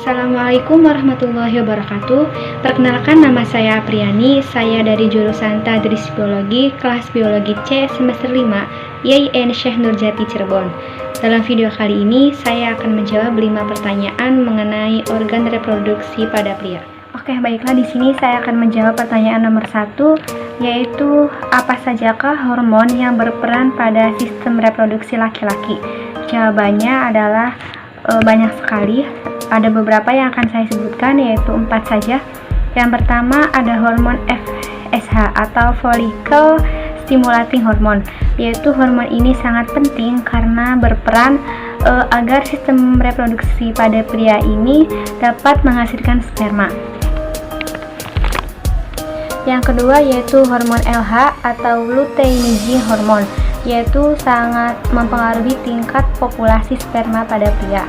Assalamualaikum warahmatullahi wabarakatuh. Perkenalkan, nama saya Apriani. Saya dari jurusan Tadris Biologi, kelas Biologi C semester 5, IAIN Syekh Nurjati Cirebon. Dalam video kali ini, saya akan menjawab 5 pertanyaan mengenai organ reproduksi pada pria. Oke, baiklah, di sini saya akan menjawab pertanyaan nomor 1, yaitu apa sajakah hormon yang berperan pada sistem reproduksi laki-laki? Jawabannya adalah banyak sekali. Ada beberapa yang akan saya sebutkan, yaitu 4 saja. Yang pertama ada hormon FSH atau follicle stimulating hormone, yaitu hormon ini sangat penting karena berperan agar sistem reproduksi pada pria ini dapat menghasilkan sperma. Yang kedua yaitu hormon LH atau luteinizing hormone, yaitu sangat mempengaruhi tingkat populasi sperma pada pria.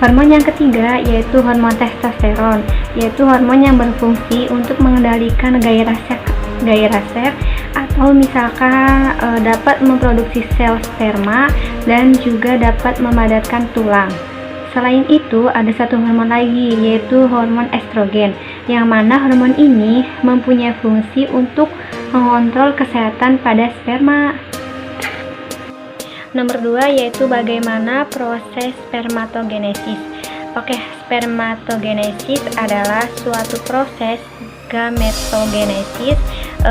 Hormon yang ketiga yaitu hormon testosteron, yaitu hormon yang berfungsi untuk mengendalikan gairah seks atau misalkan dapat memproduksi sel sperma dan juga dapat memadatkan tulang. Selain itu ada satu hormon lagi, yaitu hormon estrogen, yang mana hormon ini mempunyai fungsi untuk mengontrol kesehatan pada sperma. Nomor 2 yaitu bagaimana proses spermatogenesis. Oke, spermatogenesis adalah suatu proses gametogenesis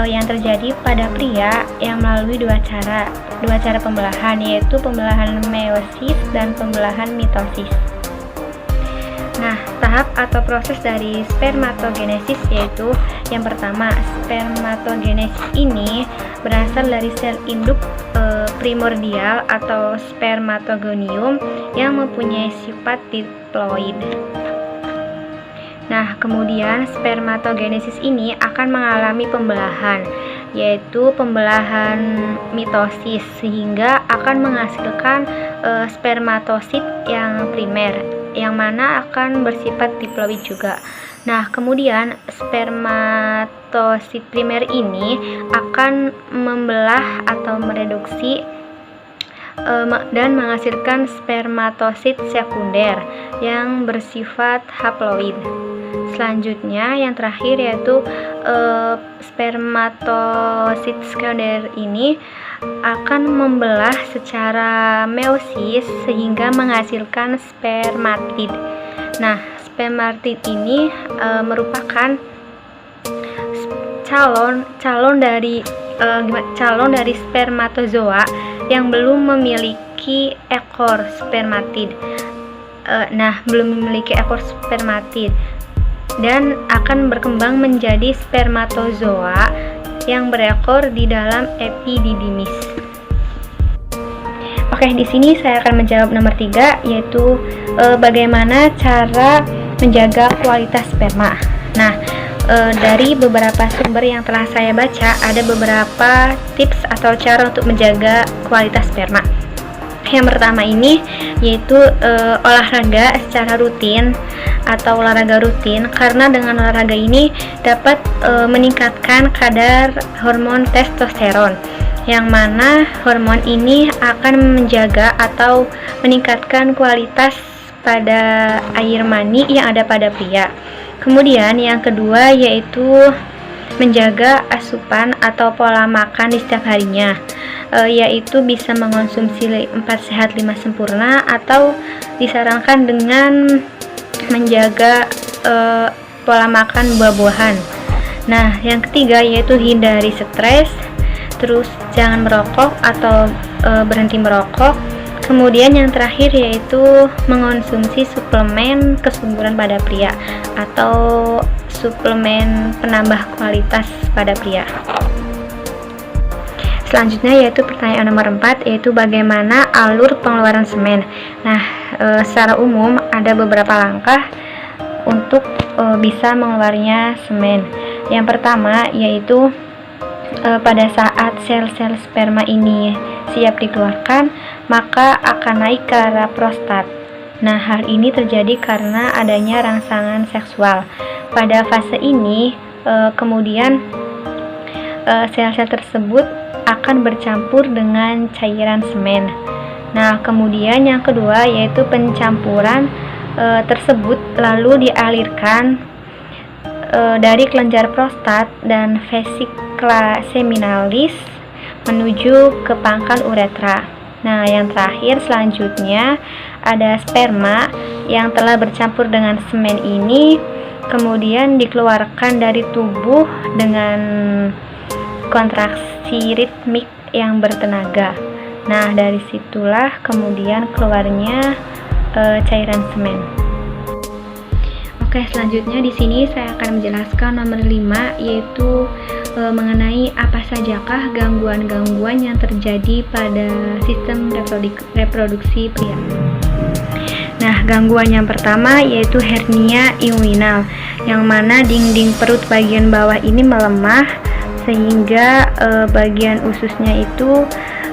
yang terjadi pada pria yang melalui dua cara pembelahan, yaitu pembelahan meiosis dan pembelahan mitosis. Nah, tahap atau proses dari spermatogenesis yaitu yang pertama, spermatogenesis ini berasal dari sel induk primordial atau spermatogonium yang mempunyai sifat diploid. Nah, kemudian spermatogenesis ini akan mengalami pembelahan, yaitu pembelahan mitosis, sehingga akan menghasilkan spermatosit yang primer, yang mana akan bersifat diploid juga. Nah, kemudian spermatosit primer ini akan membelah atau mereduksi dan menghasilkan spermatosit sekunder yang bersifat haploid. Selanjutnya, yang terakhir yaitu spermatosit sekunder ini akan membelah secara meiosis sehingga menghasilkan spermatid. Nah, spermatid ini merupakan calon dari spermatozoa yang belum memiliki ekor spermatid. Belum memiliki ekor spermatid dan akan berkembang menjadi spermatozoa yang berekor di dalam epididymis. Oke, di sini saya akan menjawab nomor 3, yaitu bagaimana cara menjaga kualitas sperma. Nah, dari beberapa sumber yang telah saya baca, ada beberapa tips atau cara untuk menjaga kualitas sperma. Yang pertama ini yaitu olahraga secara rutin atau olahraga rutin, karena dengan olahraga ini dapat meningkatkan kadar hormon testosteron, yang mana hormon ini akan menjaga atau meningkatkan kualitas pada air mani yang ada pada pria. Kemudian yang kedua yaitu menjaga asupan atau pola makan di setiap harinya, yaitu bisa mengonsumsi 4 sehat 5 sempurna, atau disarankan dengan menjaga pola makan buah-buahan. Nah, yang ketiga yaitu hindari stres, terus jangan merokok atau berhenti merokok. Kemudian yang terakhir yaitu mengonsumsi suplemen kesuburan pada pria atau suplemen penambah kualitas pada pria. Selanjutnya yaitu pertanyaan nomor 4, yaitu bagaimana alur pengeluaran semen. Nah, secara umum ada beberapa langkah untuk bisa mengeluarnya semen. Yang pertama yaitu pada saat sel-sel sperma ini siap dikeluarkan, maka akan naik ke arah prostat. Nah, hal ini terjadi karena adanya rangsangan seksual. Pada fase ini, kemudian sel-sel tersebut akan bercampur dengan cairan semen. Nah, kemudian yang kedua yaitu pencampuran tersebut lalu dialirkan dari kelenjar prostat dan vesikula seminalis menuju ke pangkal uretra. Nah, yang terakhir selanjutnya ada sperma yang telah bercampur dengan semen ini kemudian dikeluarkan dari tubuh dengan kontraksi ritmik yang bertenaga. Nah, dari situlah kemudian keluarnya cairan semen. Oke, selanjutnya di sini saya akan menjelaskan nomor 5, yaitu mengenai apa sajakah gangguan-gangguan yang terjadi pada sistem reproduksi pria. Nah, gangguan yang pertama yaitu hernia inguinal, yang mana dinding perut bagian bawah ini melemah sehingga bagian ususnya itu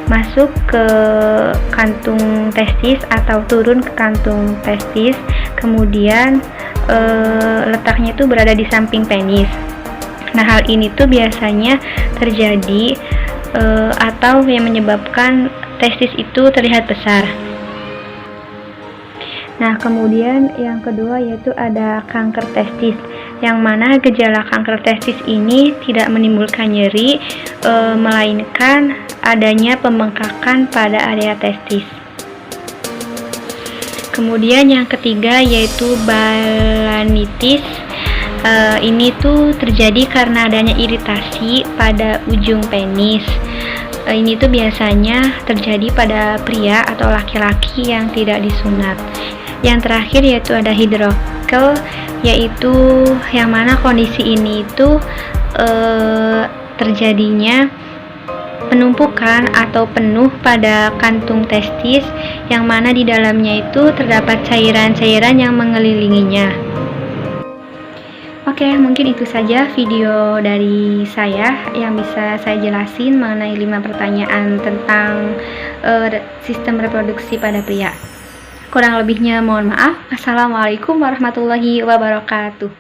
masuk ke kantung testis atau turun ke kantung testis, kemudian letaknya itu berada di samping penis. Nah, hal ini tuh biasanya terjadi atau yang menyebabkan testis itu terlihat besar. Nah, kemudian yang kedua yaitu ada kanker testis, yang mana gejala kanker testis ini tidak menimbulkan nyeri, melainkan adanya pembengkakan pada area testis. Kemudian yang ketiga yaitu balanitis. Ini tuh terjadi karena adanya iritasi pada ujung penis. Ini tuh biasanya terjadi pada pria atau laki-laki yang tidak disunat. Yang terakhir yaitu ada hidrokel, yaitu yang mana kondisi ini itu terjadinya penumpukan atau penuh pada kantung testis, yang mana di dalamnya itu terdapat cairan-cairan yang mengelilinginya. Oke, mungkin itu saja video dari saya yang bisa saya jelasin mengenai 5 pertanyaan tentang sistem reproduksi pada pria. Kurang lebihnya mohon maaf. Assalamualaikum warahmatullahi wabarakatuh.